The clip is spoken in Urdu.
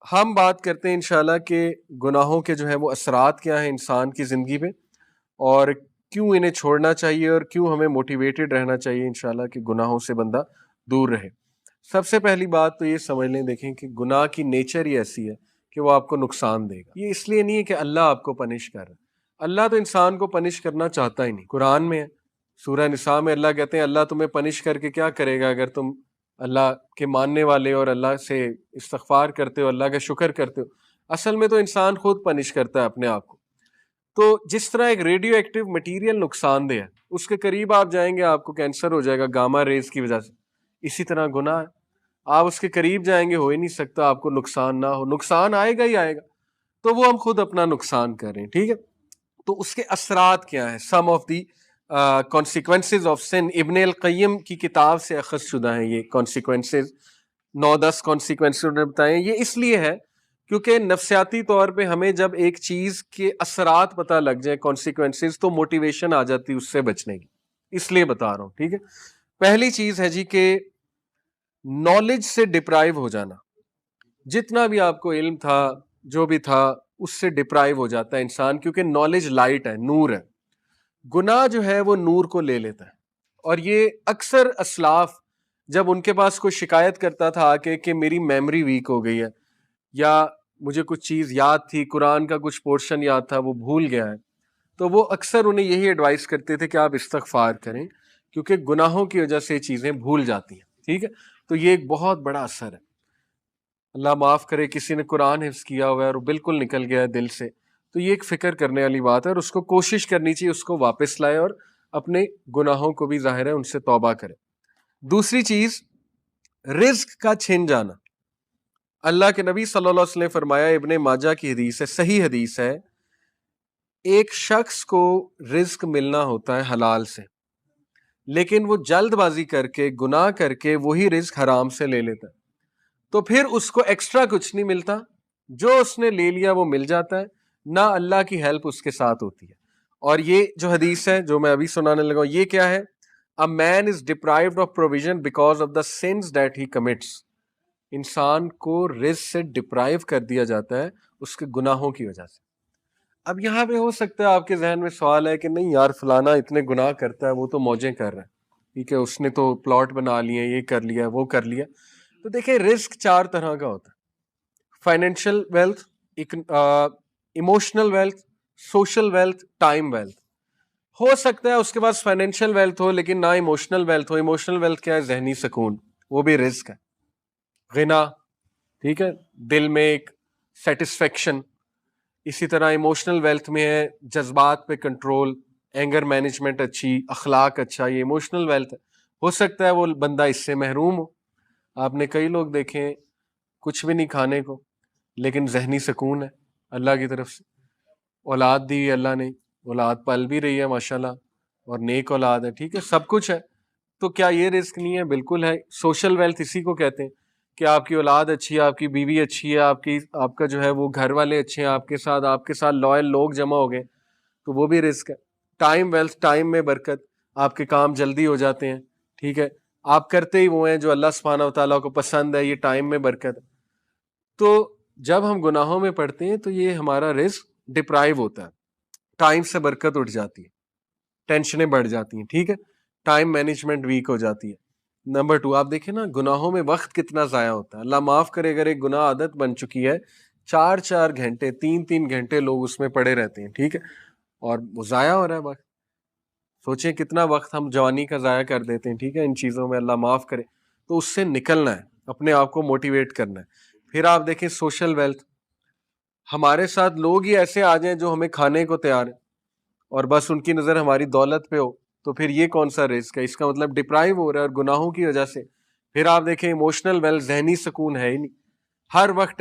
ہم بات کرتے ہیں انشاءاللہ کہ گناہوں کے جو ہے وہ اثرات کیا ہیں انسان کی زندگی میں، اور کیوں انہیں چھوڑنا چاہیے اور کیوں ہمیں موٹیویٹڈ رہنا چاہیے انشاءاللہ کہ گناہوں سے بندہ دور رہے۔ سب سے پہلی بات تو یہ سمجھ لیں، دیکھیں کہ گناہ کی نیچر ہی ایسی ہے کہ وہ آپ کو نقصان دے گا۔ یہ اس لیے نہیں ہے کہ اللہ آپ کو پنش کر رہا ہے، اللہ تو انسان کو پنش کرنا چاہتا ہی نہیں۔ قرآن میں ہے، سورہ نساء میں اللہ کہتے ہیں اللہ تمہیں پنش کر کے کیا کرے گا اگر تم اللہ کے ماننے والے اور اللہ سے استغفار کرتے ہو، اللہ کا شکر کرتے ہو۔ اصل میں تو انسان خود پنش کرتا ہے اپنے آپ کو۔ تو جس طرح ایک ریڈیو ایکٹیو مٹیریل نقصان دہ ہے، اس کے قریب آپ جائیں گے آپ کو کینسر ہو جائے گا گاما ریز کی وجہ سے، اسی طرح گناہ ہے، آپ اس کے قریب جائیں گے، ہو ہی نہیں سکتا آپ کو نقصان نہ ہو، نقصان آئے گا ہی آئے گا، تو وہ ہم خود اپنا نقصان کر رہے ہیں، ٹھیک ہے۔ تو اس کے اثرات کیا ہیں؟ سم of the consequences of sun, ابن القیم کی کتاب سے اخذ شدہ ہیں یہ کانسیکوینسز، 9-10 کانسیکوینسز انہوں نے بتائے ہیں۔ یہ اس لیے ہے کیونکہ نفسیاتی طور پہ ہمیں جب ایک چیز کے اثرات پتہ لگ جائیں، کانسیکوینسز، تو موٹیویشن آ جاتی ہے اس سے بچنے کی، اس لیے بتا رہا ہوں، ٹھیک ہے۔ پہلی چیز ہے جی کہ نالج سے ڈپرائیو ہو جانا، جتنا بھی آپ کو علم تھا جو بھی تھا اس سے ڈپرائیو ہو جاتا ہے انسان، کیونکہ نالج لائٹ ہے، نور ہے، گناہ جو ہے وہ نور کو لے لیتا ہے۔ اور یہ اکثر اسلاف جب ان کے پاس کوئی شکایت کرتا تھا آ کے کہ میری میموری ویک ہو گئی ہے، یا مجھے کچھ چیز یاد تھی، قرآن کا کچھ پورشن یاد تھا وہ بھول گیا ہے، تو وہ اکثر انہیں یہی ایڈوائز کرتے تھے کہ آپ استغفار کریں، کیونکہ گناہوں کی وجہ سے یہ چیزیں بھول جاتی ہیں، ٹھیک ہے۔ تو یہ ایک بہت بڑا اثر ہے۔ اللہ معاف کرے کسی نے قرآن حفظ کیا ہوا ہے اور بالکل نکل گیا ہے دل سے، تو یہ ایک فکر کرنے والی بات ہے، اور اس کو کوشش کرنی چاہیے اس کو واپس لائے، اور اپنے گناہوں کو بھی ظاہر ہے ان سے توبہ کرے۔ دوسری چیز، رزق کا چھن جانا۔ اللہ کے نبی صلی اللہ علیہ وسلم نے فرمایا، ابن ماجہ کی حدیث ہے، صحیح حدیث ہے، ایک شخص کو رزق ملنا ہوتا ہے حلال سے، لیکن وہ جلد بازی کر کے گناہ کر کے وہی رزق حرام سے لے لیتا ہے، تو پھر اس کو ایکسٹرا کچھ نہیں ملتا، جو اس نے لے لیا وہ مل جاتا ہے، نہ اللہ کی ہیلپ اس کے ساتھ ہوتی ہے۔ اور یہ جو حدیث ہے جو میں ابھی سنانے لگا ہوں، یہ کیا ہے؟ A man is deprived of provision because of the sins that he commits۔ انسان کو رزق سے ڈپرائیو کر دیا جاتا ہے اس کے گناہوں کی وجہ سے۔ اب یہاں پہ ہو سکتا ہے آپ کے ذہن میں سوال ہے کہ نہیں یار فلانا اتنے گناہ کرتا ہے، وہ تو موجیں کر رہا ہے، ٹھیک ہے، اس نے تو پلاٹ بنا لیے، یہ کر لیا وہ کر لیا۔ تو دیکھیں رزق 4 طرح کا ہوتا ہے: financial wealth, emotional wealth, social wealth, time wealth. ہو سکتا ہے اس کے پاس فائنینشیل ویلتھ ہو لیکن نہ ایموشنل ویلتھ ہو۔ ایموشنل ویلتھ کیا ہے؟ ذہنی سکون، وہ بھی رزق ہے۔ غنا، ٹھیک ہے، دل میں ایک سیٹسفیکشن۔ اسی طرح ایموشنل ویلتھ میں ہے جذبات پہ کنٹرول، اینگر مینجمنٹ اچھی، اخلاق اچھا، یہ ایموشنل ویلتھ ہے۔ ہو سکتا ہے وہ بندہ اس سے محروم ہو۔ آپ نے کئی لوگ دیکھیں کچھ بھی نہیں کھانے کو لیکن ذہنی سکون ہے اللہ کی طرف سے، اولاد دی اللہ نے، اولاد پل بھی رہی ہے ماشاءاللہ، اور نیک اولاد ہے، ٹھیک ہے، سب کچھ ہے، تو کیا یہ رزق نہیں ہے؟ بالکل ہے۔ سوشل ویلتھ اسی کو کہتے ہیں کہ آپ کی اولاد اچھی ہے، آپ کی بیوی اچھی ہے، آپ کا جو ہے وہ گھر والے اچھے ہیں، آپ کے ساتھ لوئل لوگ جمع ہو گئے، تو وہ بھی رزق ہے۔ ٹائم ویلتھ، ٹائم میں برکت، آپ کے کام جلدی ہو جاتے ہیں، ٹھیک ہے، آپ کرتے ہی وہ ہیں جو اللہ سبحانہ و تعالیٰ کو پسند ہے، یہ ٹائم میں برکت ہے۔ تو جب ہم گناہوں میں پڑتے ہیں تو یہ ہمارا رزق ڈپرائیو ہوتا ہے، ٹائم سے برکت اٹھ جاتی ہے، ٹینشنیں بڑھ جاتی ہیں، ٹھیک ہے، ٹائم مینجمنٹ ویک ہو جاتی ہے۔ نمبر 2، آپ دیکھیں نا گناہوں میں وقت کتنا ضائع ہوتا ہے۔ اللہ معاف کرے اگر ایک گناہ عادت بن چکی ہے، 4 گھنٹے 3 گھنٹے لوگ اس میں پڑے رہتے ہیں، ٹھیک ہے، اور وہ ضائع ہو رہا ہے وقت۔ سوچیں کتنا وقت ہم جوانی کا ضائع کر دیتے ہیں، ٹھیک ہے، ان چیزوں میں، اللہ معاف کرے۔ تو اس سے نکلنا ہے، اپنے آپ کو موٹیویٹ کرنا ہے۔ پھر آپ دیکھیں سوشل ویلتھ، ہمارے ساتھ لوگ ہی ایسے آ جائیں جو ہمیں کھانے کو تیار ہیں اور بس ان کی نظر ہماری دولت پہ ہو، تو پھر یہ کون سا رزق ہے؟ اس کا مطلب ڈپرائیو ہو رہا ہے اور گناہوں کی وجہ سے۔ پھر آپ دیکھیں ایموشنل ویلتھ، ذہنی سکون ہے ہی نہیں، ہر وقت